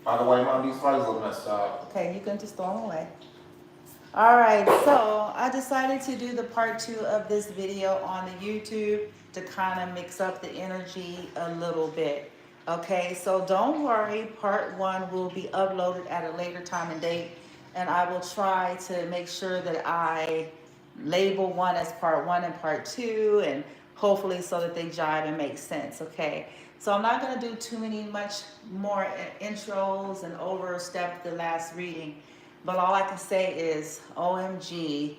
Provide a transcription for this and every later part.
By the way, Mom, these flies look messed up. Okay, you can just throw them away. All right, so I decided to do the part 2 of this video on the YouTube to kind of mix up the energy a little bit. Okay, so don't worry, part 1 will be uploaded at a later time and date, and I will try to make sure that I label one as part 1 and part 2, and hopefully so that they jive and make sense. Okay, so I'm not going to do too much more intros and overstep the last reading. But all I can say is OMG,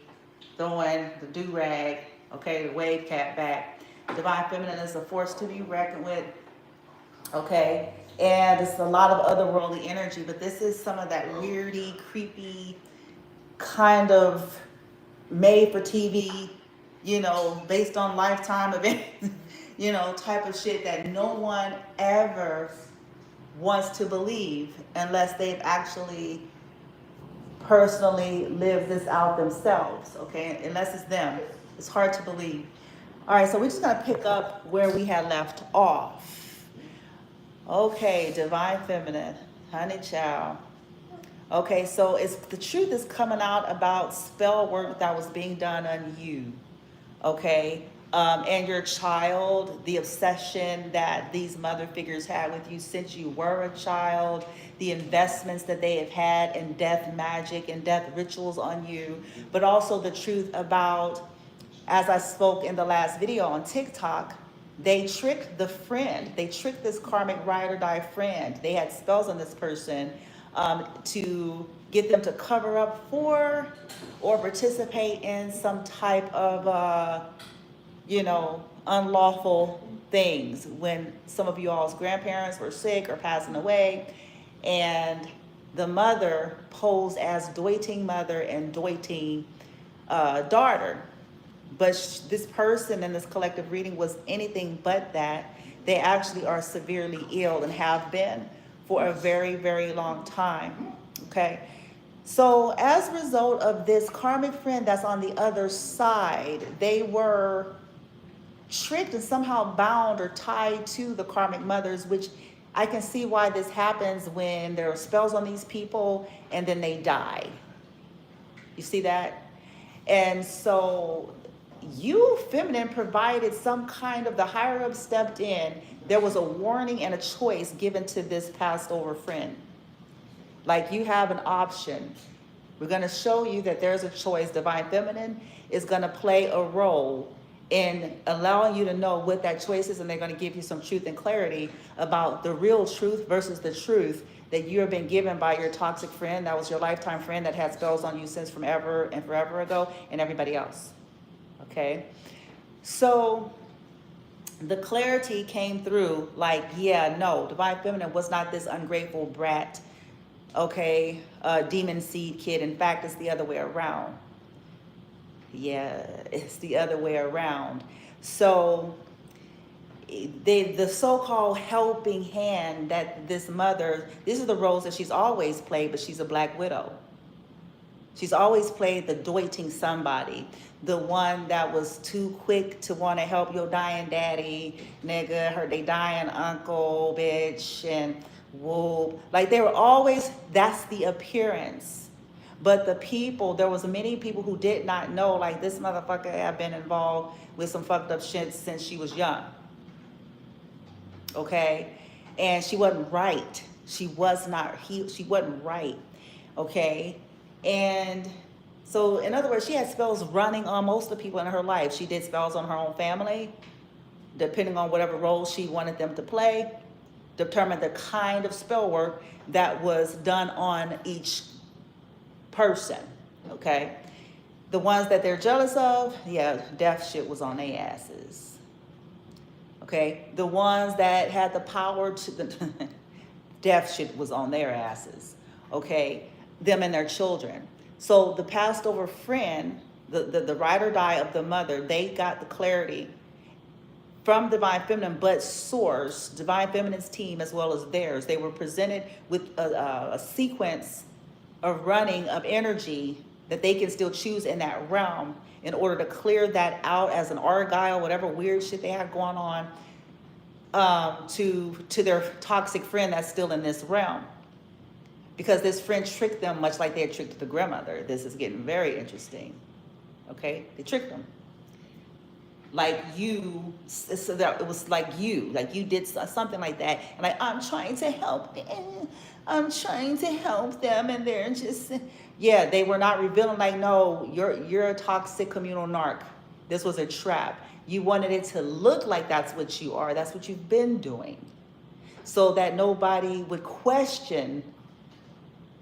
throwing the do-rag, okay, the wave cat back. Divine Feminine is a force to be reckoned with, okay? And it's a lot of otherworldly energy, but this is some of that weirdy, creepy, kind of made for TV, you know, based on lifetime events, you know, type of shit that no one ever wants to believe unless they've actually personally live this out themselves, okay? Unless it's them. It's hard to believe. All right, so we're just gonna pick up where we had left off. Okay, Divine Feminine, honey child. Okay, so the truth is coming out about spell work that was being done on you, okay? And your child, the obsession that these mother figures had with you since you were a child, the investments that they have had in death magic and death rituals on you, but also the truth about, as I spoke in the last video on TikTok, they tricked the friend. They tricked this karmic ride or die friend. They had spells on this person to get them to cover up for or participate in some type of you know, unlawful things when some of you all's grandparents were sick or passing away, and the mother posed as doiting mother and doiting daughter. But this person in this collective reading was anything but that. They actually are severely ill and have been for a very, very long time, okay? So as a result of this karmic friend that's on the other side, they were tricked and somehow bound or tied to the karmic mothers, which I can see why this happens when there are spells on these people and then they die. You see that? And so you, feminine, provided some kind of, the higher up stepped in, there was a warning and a choice given to this passed over friend. Like, you have an option. We're going to show you that there's a choice. Divine Feminine is going to play a role in allowing you to know what that choice is, and they're going to give you some truth and clarity about the real truth versus the truth that you have been given by your toxic friend, that was your lifetime friend that had spells on you since from ever and forever ago, and everybody else. Okay? So the clarity came through like, yeah, no, Divine Feminine was not this ungrateful brat, okay, demon seed kid. In fact, it's the other way around. Yeah, it's the other way around. So the so-called helping hand that this mother, this is the roles that she's always played, but she's a black widow. She's always played the doiting somebody, the one that was too quick to want to help your dying daddy, nigga, they dying uncle, bitch, and whoop. Like, they were always, that's the appearance. But the people, there was many people who did not know, like, this motherfucker had been involved with some fucked up shit since she was young. Okay? And she wasn't right. She was not, she wasn't right. Okay? And so, in other words, she had spells running on most of the people in her life. She did spells on her own family, depending on whatever role she wanted them to play, determined the kind of spell work that was done on each person, okay? The ones that they're jealous of, yeah, death shit was on their asses, okay? The ones that had the power to, the death shit was on their asses, okay? Them and their children. So the passed over friend, the ride or die of the mother, they got the clarity from Divine Feminine, but source, Divine Feminine's team as well as theirs. They were presented with a sequence of running of energy that they can still choose in that realm in order to clear that out as an argyle, whatever weird shit they have going on, to their toxic friend that's still in this realm. because this friend tricked them much like they had tricked the grandmother. This is getting very interesting. Okay, they tricked them. Like you, so that it was like you did something like that, and like, I'm trying to help them. I'm trying to help them, and they're just, yeah, they were not revealing, like, no, you're a toxic communal narc. This was a trap. You wanted it to look like that's what you are. That's what you've been doing, so that nobody would question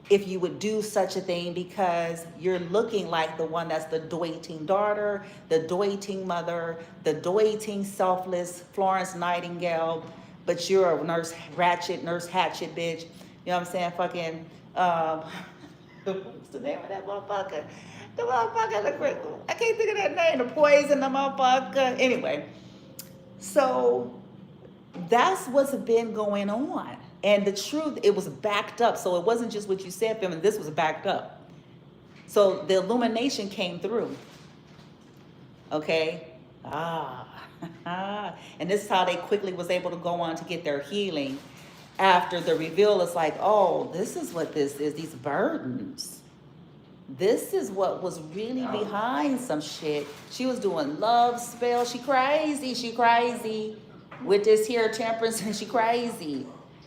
if you would do such a thing, because you're looking like the one that's the doiting daughter, the doiting mother, the doiting selfless Florence Nightingale, but you're a nurse hatchet bitch. You know what I'm saying? Fucking, what's the name of that motherfucker? The motherfucker, I can't think of that name, the poison, the motherfucker. Anyway, so that's what's been going on. And the truth, it was backed up. So it wasn't just what you said, feminine. This was backed up. So the illumination came through. Okay? And this is how they quickly was able to go on to get their healing. After the reveal, it's like, oh, this is what this is, these burdens. This is what was really behind some shit. She was doing love spells. She crazy. With this here temperance, and she crazy.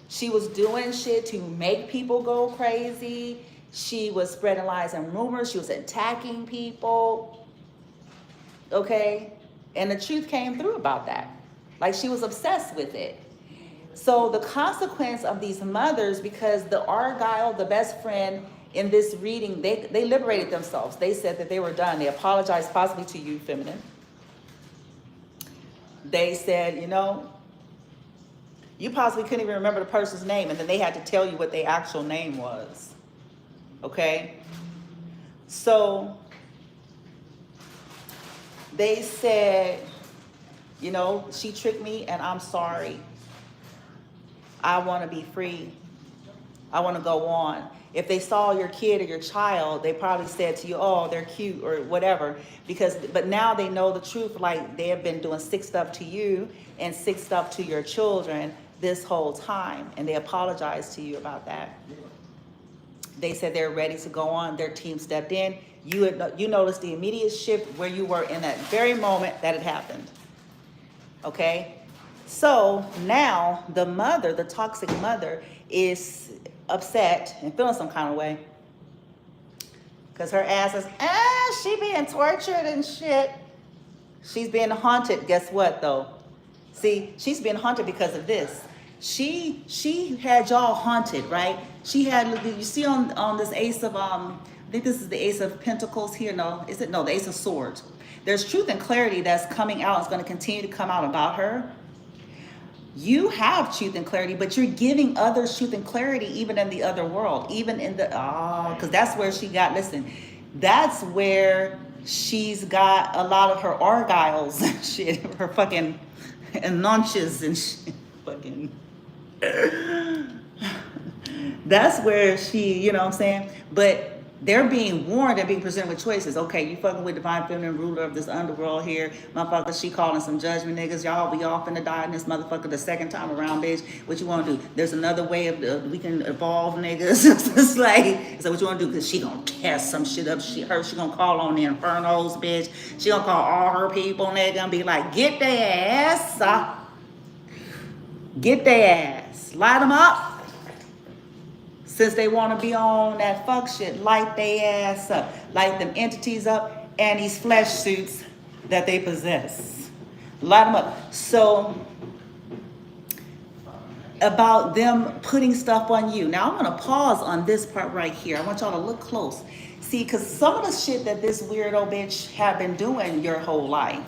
She was doing shit to make people go crazy. She was spreading lies and rumors. She was attacking people. Okay? And the truth came through about that. Like, she was obsessed with it. So the consequence of these mothers, because the Argyle, the best friend in this reading, they liberated themselves. They said that they were done. They apologized possibly to you, feminine. They said, you know, you possibly couldn't even remember the person's name, and then they had to tell you what their actual name was. Okay? So they said, you know, she tricked me and I'm sorry. I want to be free. I want to go on. If they saw your kid or your child, they probably said to you, oh, they're cute or whatever. But now they know the truth, like they have been doing sick stuff to you and sick stuff to your children this whole time. And they apologized to you about that. They said they're ready to go on. Their team stepped in. You noticed the immediate shift where you were in that very moment that it happened. Okay? So now the mother, the toxic mother, is upset and feeling some kind of way. Because her ass is, she being tortured and shit. She's being haunted. Guess what, though? See, she's being haunted because of this. She had y'all haunted, right? She had, you see on this ace of, I think this is the ace of pentacles here. No, is it? No, the ace of swords. There's truth and clarity that's coming out. It's going to continue to come out about her. You have truth and clarity, but you're giving others truth and clarity even in the other world, even in the, because that's where she got, listen, that's where she's got a lot of her argyles and shit, her fucking nonches and shit, fucking, that's where she, you know what I'm saying? But they're being warned and being presented with choices. Okay, you fucking with divine feminine ruler of this underworld here. Motherfucker, she calling some judgment niggas. Y'all be off finna die in this motherfucker the second time around, bitch. What you want to do? There's another way of we can evolve niggas. It's like, so what you want to do? Because she gonna cast some shit up. She gonna call on the infernos, bitch. She gonna call all her people, nigga, and be like, get their ass. Get their ass. Light them up. Since they want to be on that fuck shit, light they ass up. Light them entities up and these flesh suits that they possess. Light them up. So, about them putting stuff on you. Now, I'm going to pause on this part right here. I want y'all to look close. See, because some of the shit that this weirdo bitch have been doing your whole life,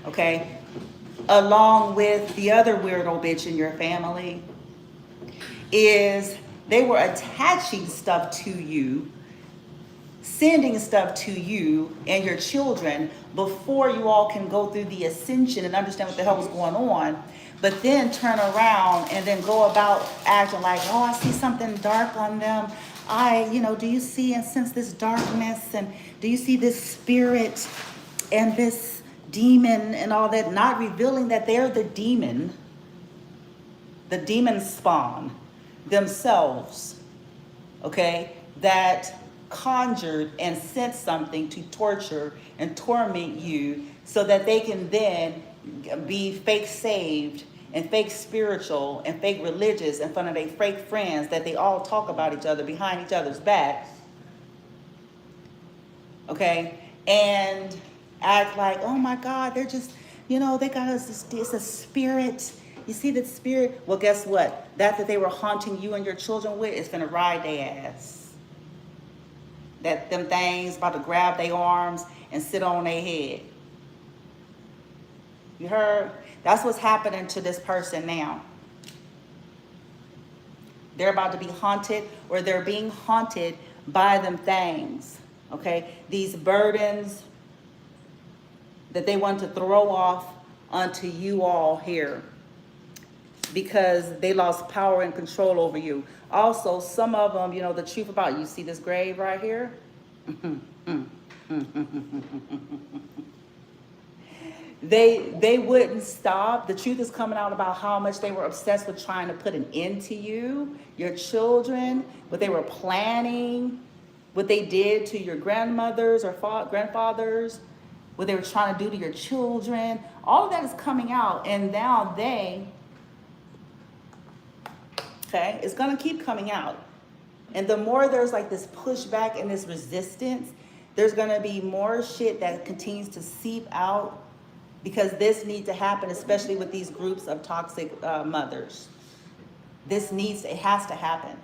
okay, along with the other weirdo bitch in your family, is they were attaching stuff to you, sending stuff to you and your children before you all can go through the ascension and understand what the hell was going on, but then turn around and then go about acting like, oh, I see something dark on them. Do you see and sense this darkness? And do you see this spirit and this demon and all that? Not revealing that they're the demon spawn themselves. okay, that conjured and sent something to torture and torment you so that they can then be fake saved and fake spiritual and fake religious in front of their fake friends that they all talk about each other behind each other's backs, okay, and act like, oh my God, they're just, you know, they got us, it's a spirit. You see that spirit? Well, guess what? That they were haunting you and your children with is gonna ride their ass. That them things about to grab their arms and sit on their head. You heard? That's what's happening to this person now. They're about to be haunted, or they're being haunted by them things, okay? These burdens that they want to throw off onto you all here because they lost power and control over you. Also, some of them, you know, the truth about you see this grave right here? They wouldn't stop. The truth is coming out about how much they were obsessed with trying to put an end to you, your children, what they were planning, what they did to your grandmothers or grandfathers, what they were trying to do to your children. All of that is coming out, and now okay, it's gonna keep coming out. And the more there's like this pushback and this resistance, there's gonna be more shit that continues to seep out, because this needs to happen, especially with these groups of toxic mothers. It has to happen.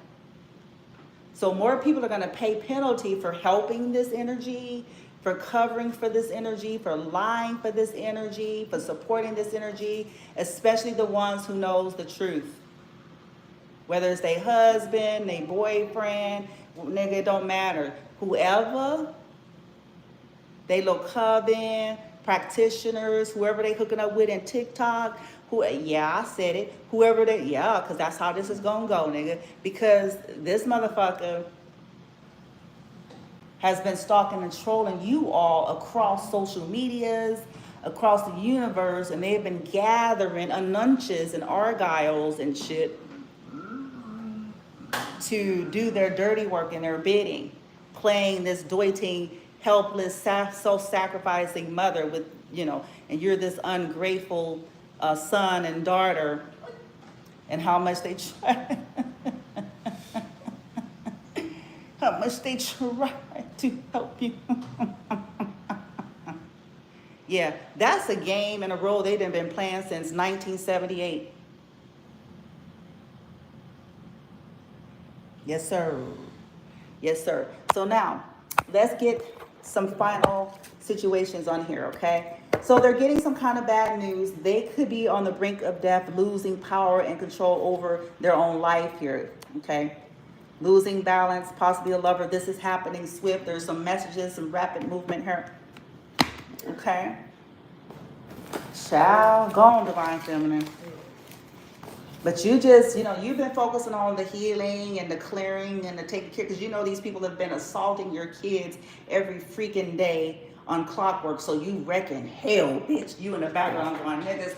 So more people are gonna pay penalty for helping this energy, for covering for this energy, for lying for this energy, for supporting this energy, especially the ones who knows the truth. Whether it's their husband, their boyfriend, nigga, it don't matter. Whoever, they little coven, practitioners, whoever they hooking up with in TikTok, I said it, whoever because that's how this is gonna go, nigga. Because this motherfucker has been stalking and trolling you all across social medias, across the universe, and they've been gathering anunches and argyles and shit to do their dirty work and their bidding, playing this doiting, helpless, self-sacrificing mother with, you know, and you're this ungrateful son and daughter, and how much they try, how much they try to help you. Yeah, that's a game and a role they've been playing since 1978. Yes, sir. Yes, sir. So now, let's get some final situations on here, okay? So they're getting some kind of bad news. They could be on the brink of death, losing power and control over their own life here, okay? Losing balance, possibly a lover. This is happening swift. There's some messages, some rapid movement here, okay? Child, go on, Divine Feminine. But you just, you know, you've been focusing on the healing and the clearing and the taking care, because you know these people have been assaulting your kids every freaking day on clockwork. So you reckon, hell, bitch, you in the background going, niggas,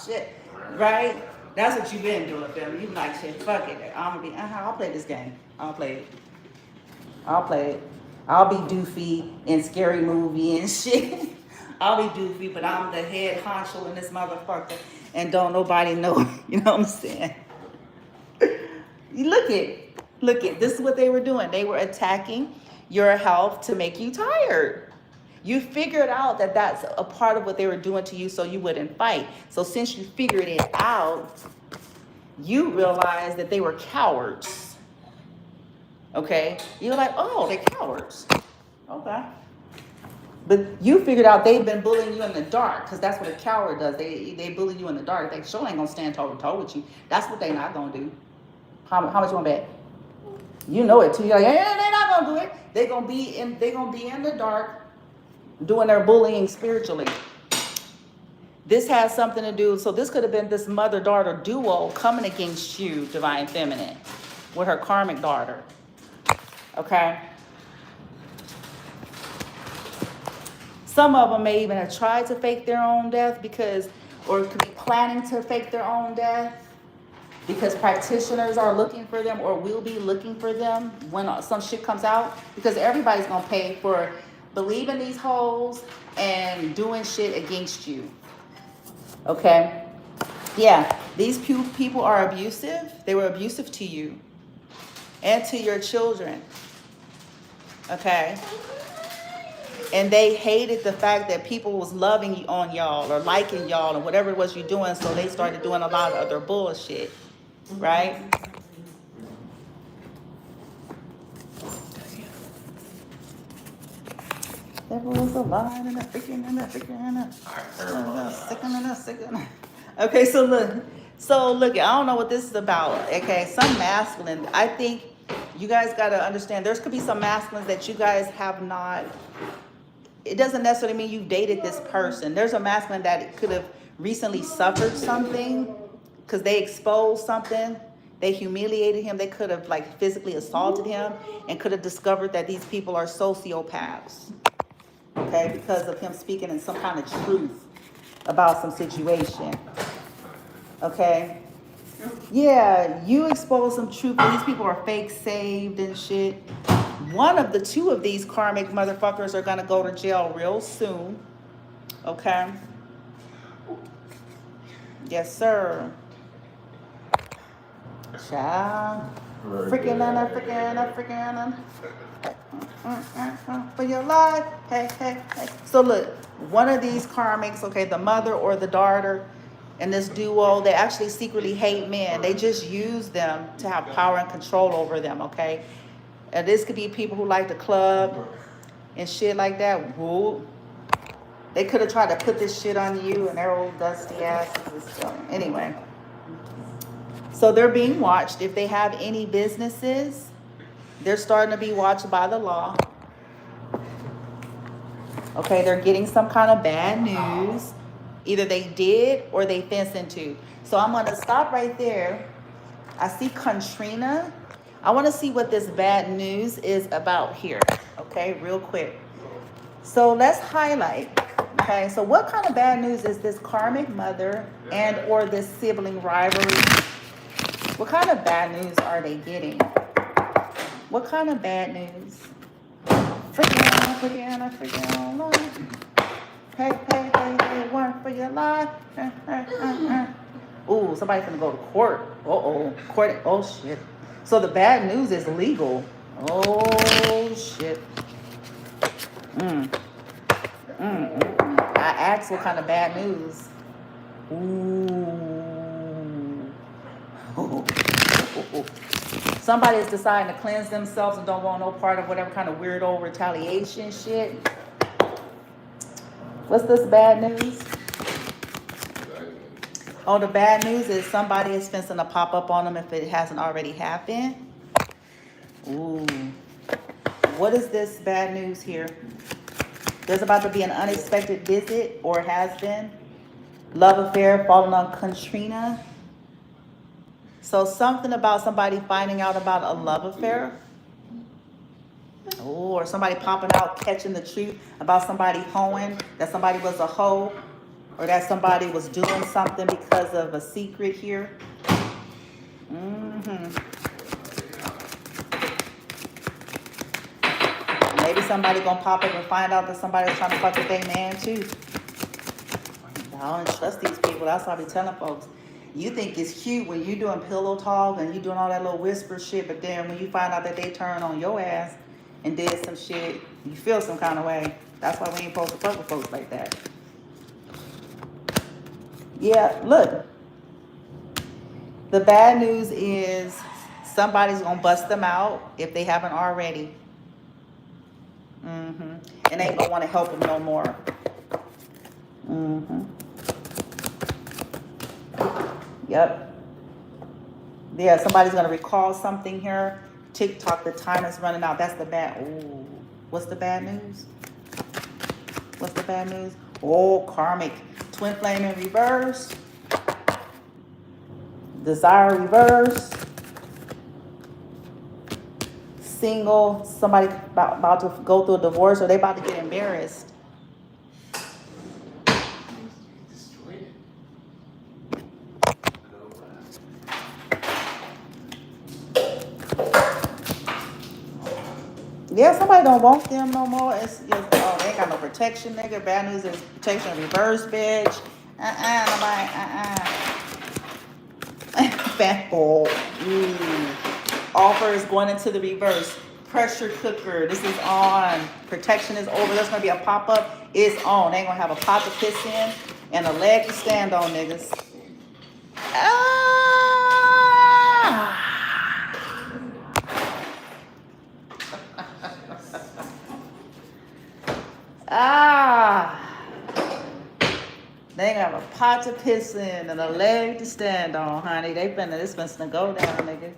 shit, right? That's what you've been doing, family. You like, shit, fuck it. I'm gonna be, I'll play this game. I'll play it. I'll be doofy in Scary Movie and shit. I'll be doofy, but I'm the head honcho in this motherfucker. And don't nobody know, you know what I'm saying? Look at, this is what they were doing. They were attacking your health to make you tired. You figured out that that's a part of what they were doing to you so you wouldn't fight. So since you figured it out, you realized that they were cowards. Okay? You're like, oh, they're cowards. Okay. But you figured out they've been bullying you in the dark, because that's what a coward does. They bully you in the dark. They sure ain't gonna stand toe to toe with you. That's what they not gonna do. How much you want to bet? You know it too. You're like, yeah, they're not gonna do it. They're gonna be in the dark, doing their bullying spiritually. This has something to do. So this could have been this mother-daughter duo coming against you, Divine Feminine, with her karmic daughter. Okay. Some of them may even have tried to fake their own death or could be planning to fake their own death because practitioners are looking for them or will be looking for them when some shit comes out, because everybody's gonna pay for believing these hoes and doing shit against you. Okay? Yeah, these people are abusive. They were abusive to you and to your children. Okay? And they hated the fact that people was loving on y'all or liking y'all or whatever it was you're doing, so they started doing a lot of other bullshit. Right? There was a line and a freaking and a freaking and a second. Okay, so look, I don't know what this is about. Okay, some masculine. I think you guys got to understand. There could be some masculines that you guys have not. It doesn't necessarily mean you've dated this person. There's a masculine that could have recently suffered something because they exposed something. They humiliated him. They could have like physically assaulted him and could have discovered that these people are sociopaths. Okay, because of him speaking in some kind of truth about some situation. Okay, yeah, you expose some truth. These people are fake saved and shit. One of the two of these karmic motherfuckers are gonna go to jail real soon. Okay. Yes, sir. Child. Freaking. For your life. Hey. So look, one of these karmics, okay, the mother or the daughter in this duo, they actually secretly hate men. They just use them to have power and control over them, okay? And this could be people who like the club and shit like that. Woo. They could have tried to put this shit on you and their old dusty asses. Anyway. So they're being watched. If they have any businesses, they're starting to be watched by the law. Okay, they're getting some kind of bad news. Either they did or they fenced into. So I'm going to stop right there. I see Katrina. I want to see what this bad news is about here. Okay, real quick. So let's highlight. Okay, so what kind of bad news is this karmic mother and or this sibling rivalry? What kind of bad news are they getting? What kind of bad news? Freaking. Hey, one for your life. Ooh, somebody's gonna go to court. Court. Oh, shit. So the bad news is legal. Oh, shit. I asked what kind of bad news. Ooh. Somebody is deciding to cleanse themselves and don't want no part of whatever kind of weirdo retaliation shit. What's this bad news? Oh, the bad news is somebody is fencing to pop up on them if it hasn't already happened. Ooh. What is this bad news here? There's about to be an unexpected visit, or has been. Love affair falling on Katrina. So something about somebody finding out about a love affair. Oh, or somebody popping out, catching the truth about somebody hoeing, that somebody was a hoe, or that somebody was doing something because of a secret here. Maybe somebody gonna pop up and find out that somebody's trying to fuck with their man too. I don't trust these people. That's why I be telling folks. You think it's cute when you doing pillow talk and you doing all that little whisper shit, but then when you find out that they turn on your ass and did some shit, you feel some kind of way. That's why we ain't supposed to fuck with folks like that. Yeah, look. The bad news is somebody's gonna bust them out if they haven't already. And they ain't gonna want to help them no more. Yep. Yeah, somebody's gonna recall something here. TikTok, the time is running out. That's the bad. Ooh. What's the bad news? What's the bad news? Oh, karmic. Twin flame in reverse. Desire reverse. Single. Somebody about to go through a divorce, or they about to get embarrassed. Yeah, somebody don't want them no more. Oh, they ain't got no protection, nigga. Bad news is protection reverse, bitch. Nobody, Fat ball. Offer is going into the reverse. Pressure cooker. This is on. Protection is over. There's gonna be a pop-up. It's on. They ain't gonna have a pot to piss in and a leg to stand on, niggas. They ain't got a pot to piss in and a leg to stand on, honey. This finna go down, nigga.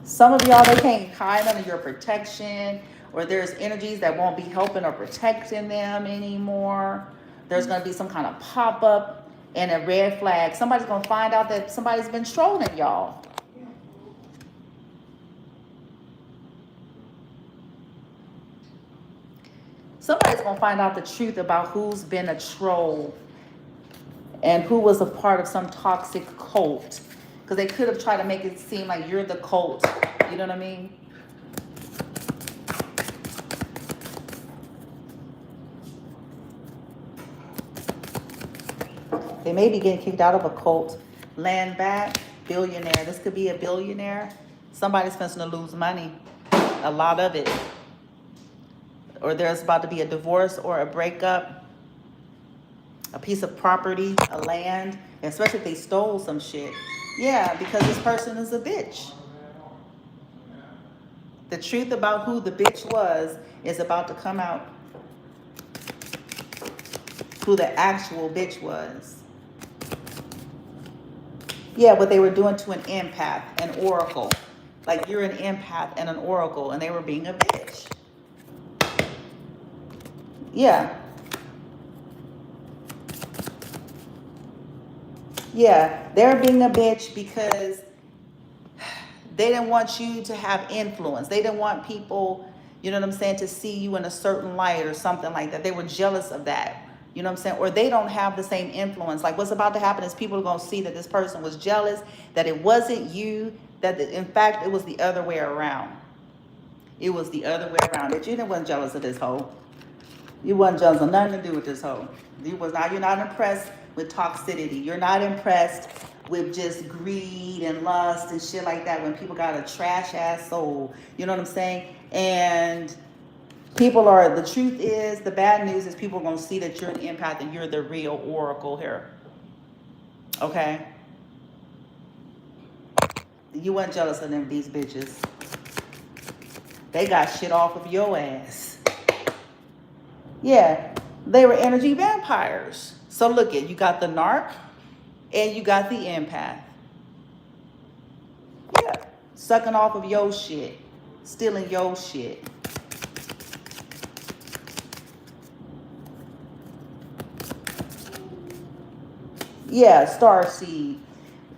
Some of y'all, they can't hide under your protection, or there's energies that won't be helping or protecting them anymore. There's going to be some kind of pop-up and a red flag. Somebody's going to find out that somebody's been trolling y'all. Somebody's going to find out the truth about who's been a troll and who was a part of some toxic cult. Because they could have tried to make it seem like you're the cult. You know what I mean? They may be getting kicked out of a cult. Land back, billionaire. This could be a billionaire. Somebody's supposed to lose money. A lot of it. Or there's about to be a divorce or a breakup. A piece of property, a land. Especially if they stole some shit. Yeah, because this person is a bitch. The truth about who the bitch was is about to come out. Who the actual bitch was. Yeah, what they were doing to an empath, an oracle. Like you're an empath and an oracle, and they were being a bitch. Yeah. Yeah, they're being a bitch because they didn't want you to have influence. They didn't want people, you know what I'm saying, to see you in a certain light or something like that. They were jealous of that. You know what I'm saying? Or they don't have the same influence. Like what's about to happen is people are going to see that this person was jealous, that it wasn't you, that in fact it was the other way around. It was the other way around. That you wasn't jealous of this hoe. You wasn't jealous of nothing to do with this hoe. You're not impressed with toxicity. You're not impressed with just greed and lust and shit like that when people got a trash ass soul. You know what I'm saying? And the truth is, the bad news is people are going to see that you're an empath and you're the real oracle here. Okay? You weren't jealous of them, these bitches. They got shit off of your ass. Yeah, they were energy vampires. So look you got the narc and you got the empath. Yeah, sucking off of your shit, stealing your shit. Yeah, starseed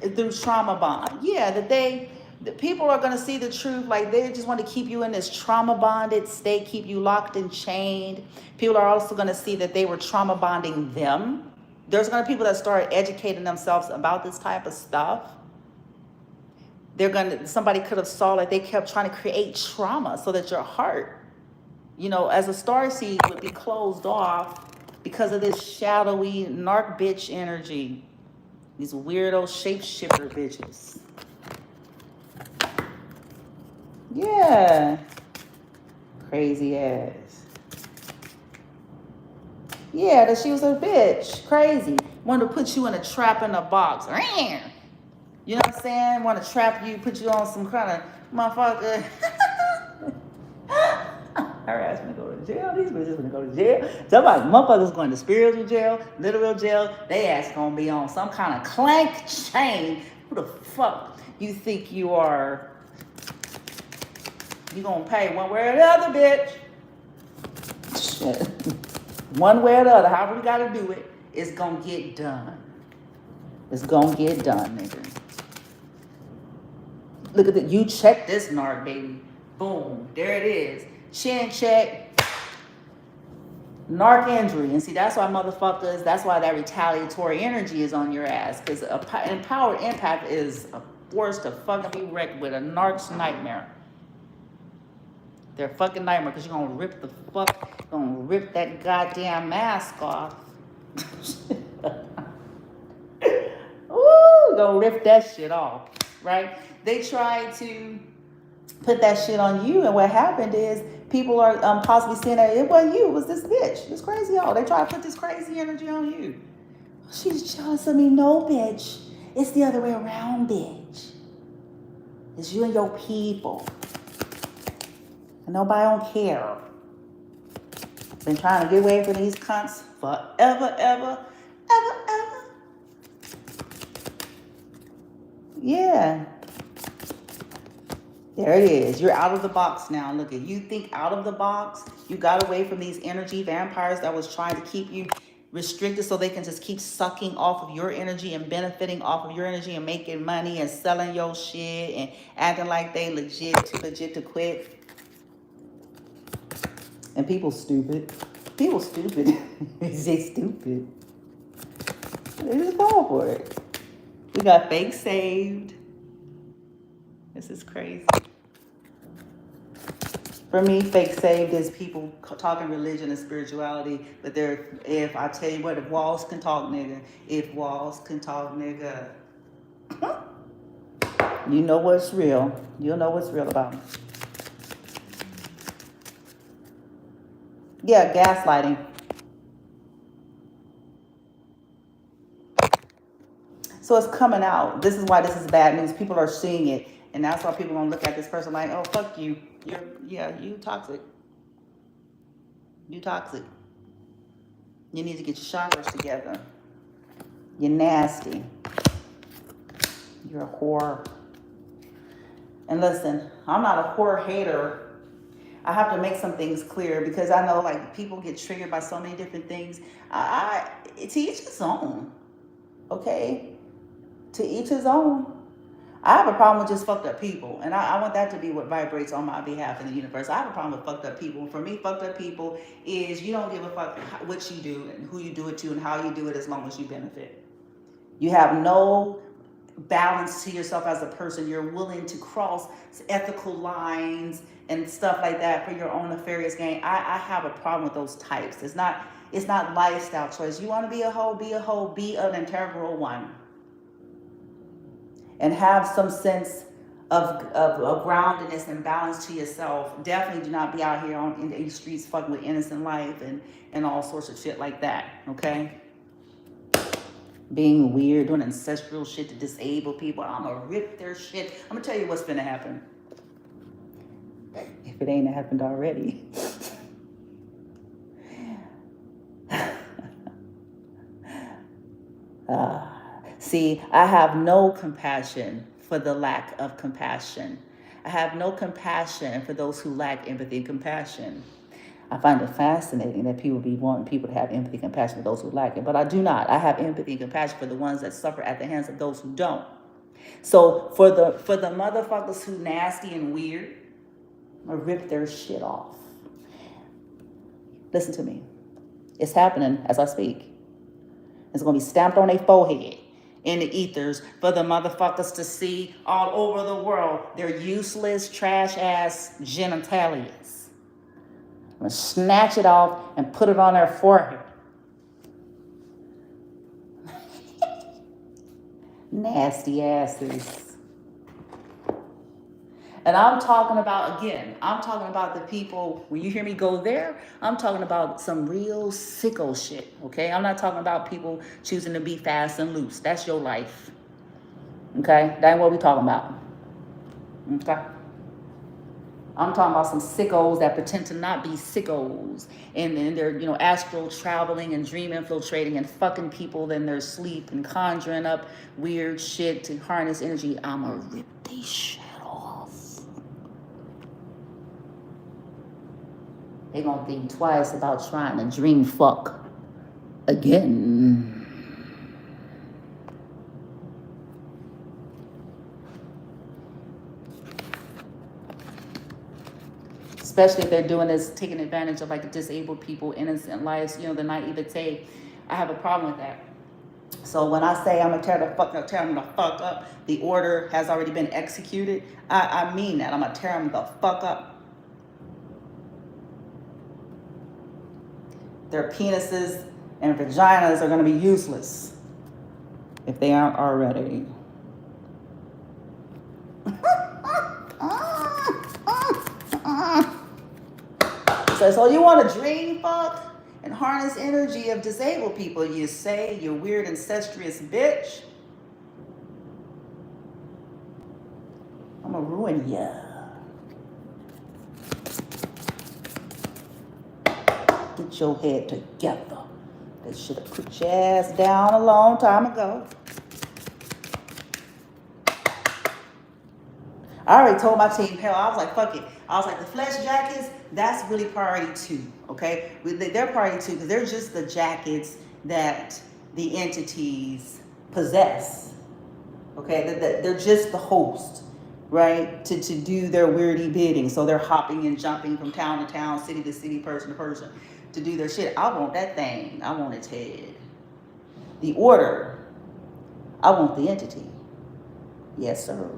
through trauma bond. Yeah, the people are going to see the truth. Like they just want to keep you in this trauma bonded state, keep you locked and chained. People are also going to see that they were trauma bonding them. There's going to be people that start educating themselves about this type of stuff. Somebody could have saw that they kept trying to create trauma so that your heart, as a starseed would be closed off because of this shadowy narc bitch energy. These weirdo shapeshifter bitches. Yeah. Crazy ass. Yeah, that she was a bitch. Crazy. Wanted to put you in a trap in a box. You know what I'm saying? Want to trap you, put you on some kind of motherfucker. Her ass gonna go to jail. These bitches gonna go to jail. Somebody, motherfuckers going to spiritual jail, literal jail. They ass gonna be on some kind of clank chain. Who the fuck you think you are? You gonna pay one way or the other, bitch. Shit. One way or the other, however we gotta do it, it's gonna get done. It's gonna get done, nigga. Look at that. You check this narc, baby. Boom. There it is. Chin check. Narc injury. And see, that's why motherfuckers, that's why that retaliatory energy is on your ass. Because empowered empath is a force to fucking be wrecked with, a narc's nightmare. They're a fucking nightmare because you're gonna rip that goddamn mask off. Ooh, gonna rip that shit off, right? They try to put that shit on you, and what happened is people are possibly saying that it wasn't you, it was this bitch, this crazy hoe. They try to put this crazy energy on you. She's jealous of me. No, bitch. It's the other way around, bitch. It's you and your people. And nobody don't care. Been trying to get away from these cunts forever, ever. Yeah. There it is. You're out of the box now. Look at you. Think out of the box. You got away from these energy vampires that was trying to keep you restricted so they can just keep sucking off of your energy and benefiting off of your energy and making money and selling your shit and acting like they legit to quit. And people stupid. People stupid. They stupid. They just fall for it. We got fake saved. This is crazy. For me, fake saved is people talking religion and spirituality, but if I tell you what, if walls can talk, nigga, if walls can talk, nigga, you know what's real. You'll know what's real about me. Yeah, gaslighting. So it's coming out. This is why this is bad news. People are seeing it. And that's why people gonna look at this person like, oh, fuck you. You toxic. You toxic. You need to get your chakras together. You're nasty. You're a whore. And listen, I'm not a whore hater. I have to make some things clear because I know like people get triggered by so many different things. To each his own. Okay? To each his own. I have a problem with just fucked up people. And I want that to be what vibrates on my behalf in the universe. I have a problem with fucked up people. For me, fucked up people is you don't give a fuck what you do and who you do it to and how you do it as long as you benefit. You have no balance to yourself as a person. You're willing to cross ethical lines and stuff like that for your own nefarious gain. I have a problem with those types. It's not lifestyle choice. You want to be a hoe, be an integral one. And have some sense of groundedness and balance to yourself. Definitely do not be out here in these streets fucking with innocent life and all sorts of shit like that, okay? Being weird, doing ancestral shit to disable people. I'm gonna rip their shit. I'm gonna tell you what's gonna happen. If it ain't happened already. See, I have no compassion for the lack of compassion. I have no compassion for those who lack empathy and compassion. I find it fascinating that people be wanting people to have empathy and compassion for those who lack it, but I do not. I have empathy and compassion for the ones that suffer at the hands of those who don't. So for the motherfuckers who nasty and weird, I'm gonna rip their shit off. Listen to me. It's happening as I speak. It's gonna be stamped on their forehead in the ethers for the motherfuckers to see all over the world. Their useless, trash-ass genitalias. I'm gonna snatch it off and put it on their forehead. Nasty asses. And I'm talking about the people, when you hear me go there, I'm talking about some real sicko shit, okay? I'm not talking about people choosing to be fast and loose. That's your life, okay? That ain't what we talking about, okay? I'm talking about some sickos that pretend to not be sickos. And they're, astral traveling and dream infiltrating and fucking people in their sleep and conjuring up weird shit to harness energy. I'ma rip they shit off. They gonna think twice about trying to dream fuck again. especially if they're doing this, taking advantage of like disabled people, innocent lives, you know, the naivete. I have a problem with that. So when I say I'm gonna tear them the fuck up, the order has already been executed. I mean that. I'm gonna tear them the fuck up. Their penises and vaginas are gonna be useless if they aren't already. So you want to dream fuck and harness energy of disabled people, you say, you weird incestuous bitch. I'm gonna ruin ya. Get your head together. They should have put your ass down a long time ago. I already told my team, hell, I was like, fuck it. I was like, the flesh jackets, that's really priority 2, okay? They're priority 2 because they're just the jackets that the entities possess, okay? They're just the host, right? To do their weirdy bidding. So they're hopping and jumping from town to town, city to city, person to person to do their shit. I want that thing. I want its head. The order. I want the entity. Yes, sir.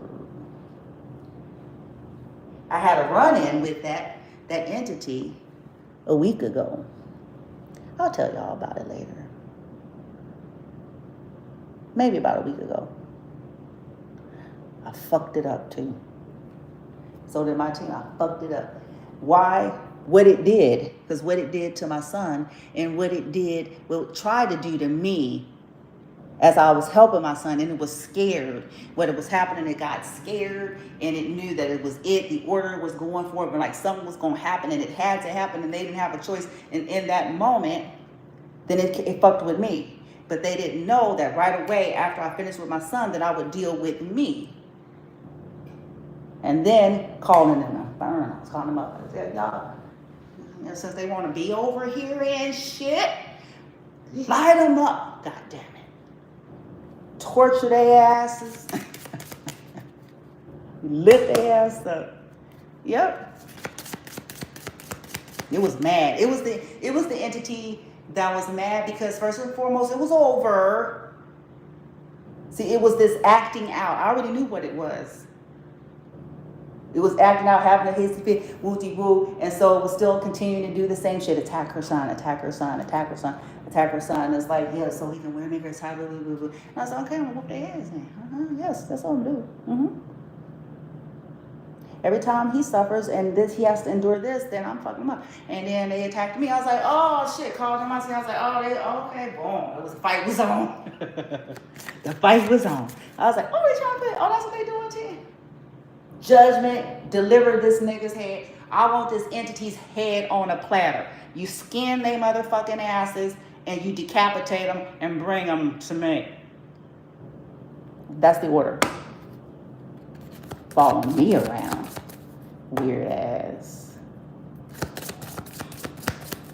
I had a run-in with that entity a week ago. I'll tell y'all about it later. Maybe about a week ago. I fucked it up too. So did my team. I fucked it up. Why? What it did, because what it did to my son and what it did, well, tried to do to me as I was helping my son, and it was scared. What it was happening, it got scared, and it knew that it was it. The order was going for it, but like something was going to happen, and it had to happen, and they didn't have a choice. And in that moment, then it fucked with me. But they didn't know that right away after I finished with my son that I would deal with me. And then calling them, I was calling them up. I said, y'all, since they want to be over here and shit, light them up. God damn it. Torture their asses. Lit their ass up. Yep. It was mad. It was the entity that was mad because first and foremost it was over. See, it was this acting out. I already knew what it was. It was acting out, having a hissy fit, wooty-woo, and so it was still continuing to do the same shit. Attack her son, attack her son, attack her son, attack her son. And it's like, yeah, so he can wear me his side, blah, blah, blah, blah. And I was like, okay, I'm gonna whoop their ass then. Yes, that's all I'm doing. Every time he suffers and he has to endure this, then I'm fucking him up. And then they attacked me. I was like, oh shit, called him. I was like, oh, okay, boom. The fight was on. The fight was on. I was like, oh, they trying to play. Oh, that's what they doing to you. Judgment, deliver this nigga's head. I want this entity's head on a platter. You skin they motherfucking asses and you decapitate them and bring them to me. That's the order. Following me around. Weird ass.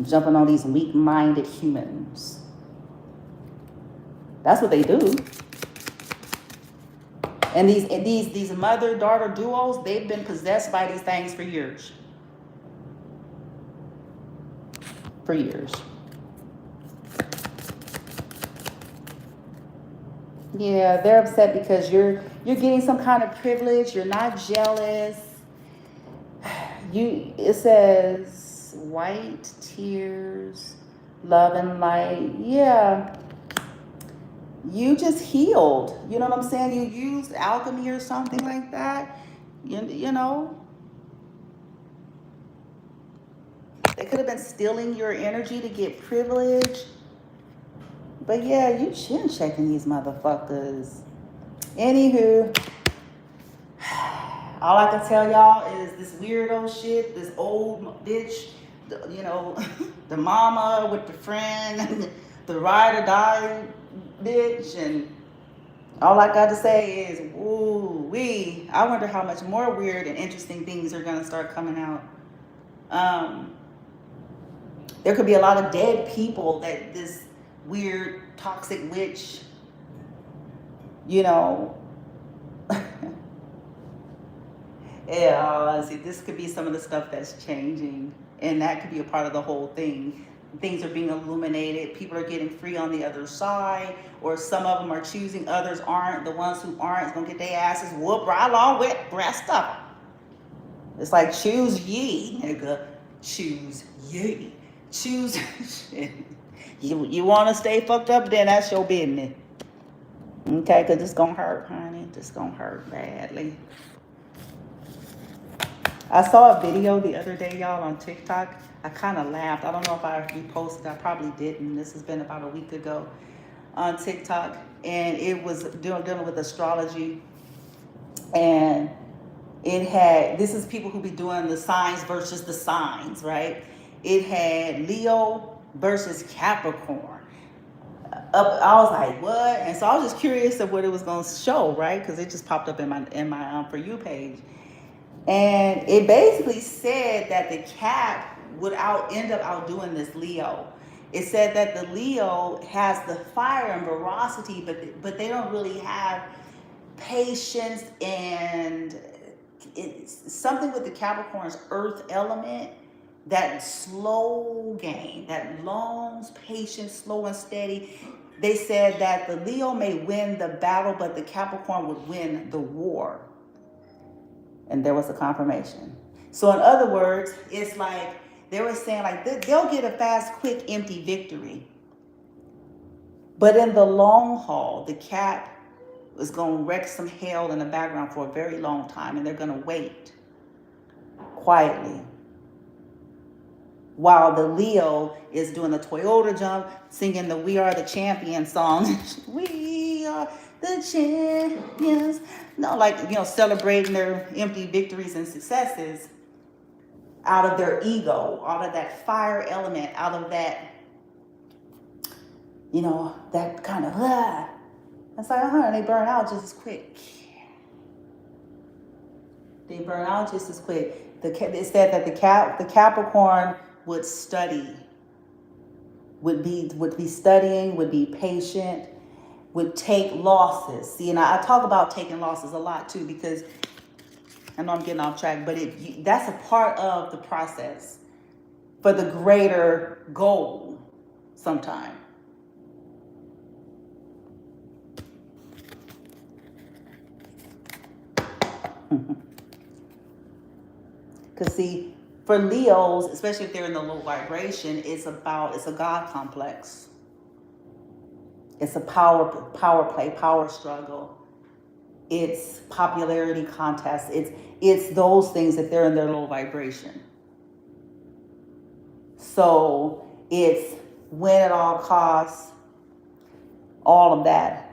Jumping on these weak-minded humans. That's what they do. And these mother-daughter duos, they've been possessed by these things for years. For years. Yeah, they're upset because you're getting some kind of privilege. You're not jealous. It says white tears, love and light. Yeah. You just healed. You know what I'm saying? You used alchemy or something like that. You know. They could have been stealing your energy to get privilege. But yeah, you chin checking these motherfuckers. Anywho, all I can tell y'all is this weirdo shit, this old bitch, you know, the mama with the friend, the ride or die bitch, and all I got to say is, ooh wee. I wonder how much more weird and interesting things are gonna start coming out. There could be a lot of dead people that this weird toxic witch, you know, Yeah, see, this could be some of the stuff that's changing, and that could be a part of the whole thing. Things are being illuminated. People are getting free on the other side, or some of them are choosing, others aren't. The ones who aren't is gonna get their asses whooped right along with the rest of them. It's like choose ye, nigga. Choose ye. Choose. You want to stay fucked up? Then that's your business. Okay, because it's gonna hurt, honey. It's gonna hurt badly. I saw a video the other day, y'all, on TikTok. I kind of laughed. I don't know if I reposted. I probably didn't. This has been about a week ago on TikTok, and it was dealing with astrology, and it had, this is people who be doing the signs versus the signs, right? It had Leo versus Capricorn. I was like, what? And so I was just curious of what it was going to show, right? Because it just popped up in my For You page. And it basically said that the Cap would end up outdoing this Leo. It said that the Leo has the fire and veracity, but they don't really have patience, and it's something with the Capricorn's earth element, that slow game, that long, patient, slow and steady. They said that the Leo may win the battle, but the Capricorn would win the war. And there was a confirmation. So in other words, it's like they were saying, like, they'll get a fast, quick, empty victory. But in the long haul, the Cap is going to wreak some hell in the background for a very long time, and they're going to wait quietly while the Leo is doing the Toyota jump, singing the We Are the Champions song. We are the champions. No, like, celebrating their empty victories and successes out of their ego, out of that fire element, out of that, that kind of, It's like, they burn out just as quick. They burn out just as quick. It said that the Capricorn would study, would be studying, would be patient, would take losses. See, and I talk about taking losses a lot too, because I know I'm getting off track, but that's a part of the process for the greater goal sometimes. Because see, for Leos, especially if they're in the low vibration, it's a God complex. It's a power play, power struggle. It's popularity contest. It's those things if they're in their low vibration. So it's win at all costs, all of that.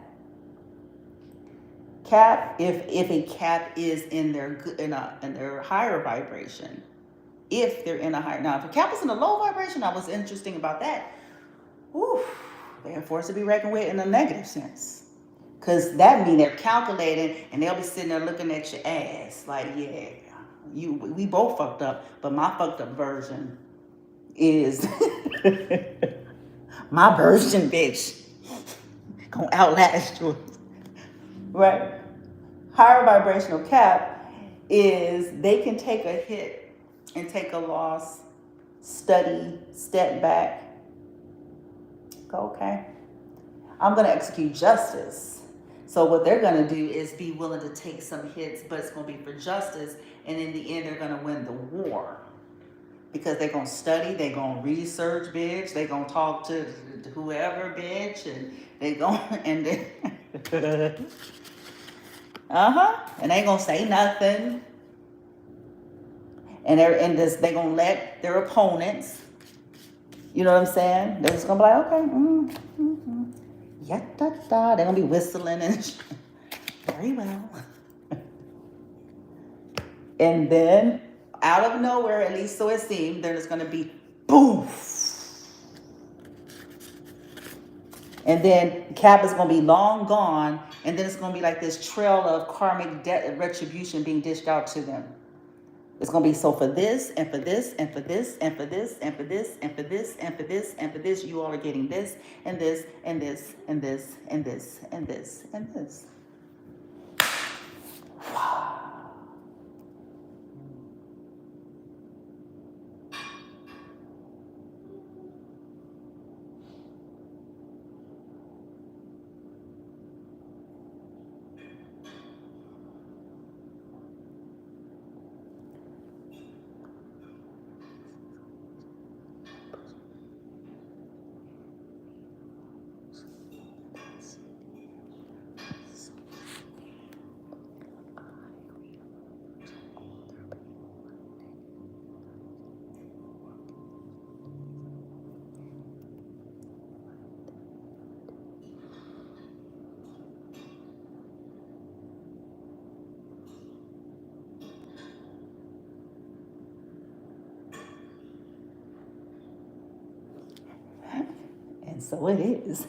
Cap, if a Cap is in their higher vibration, if they're in a higher, now if a Cap is in a low vibration, now what's interesting about that, they're forced to be reckoned with in a negative sense, because that means they're calculating, and they'll be sitting there looking at your ass like, yeah, we both fucked up, but my fucked up version is my version, bitch, gonna outlast yours. Right? Higher vibrational Cap is they can take a hit and take a loss, study, step back, go, okay, I'm going to execute justice. So what they're going to do is be willing to take some hits, but it's going to be for justice. And in the end, they're going to win the war. Because they're going to study, they're going to research, bitch. They're going to talk to whoever, bitch. And they're going to... And they ain't going to say nothing. And they're going to let their opponents, you know what I'm saying? They're just going to be like, okay, yeah, da, da. They're going to be whistling and very well. And then, out of nowhere, at least so it seemed, there's going to be boom. And then Cap is going to be long gone, and then it's going to be like this trail of karmic debt retribution being dished out to them. It's going to be so for this, and for this, and for this, and for this, and for this, and for this, and for this, and for this, you all are getting this, and this, and this, and this, and this, and this, and this. so it is.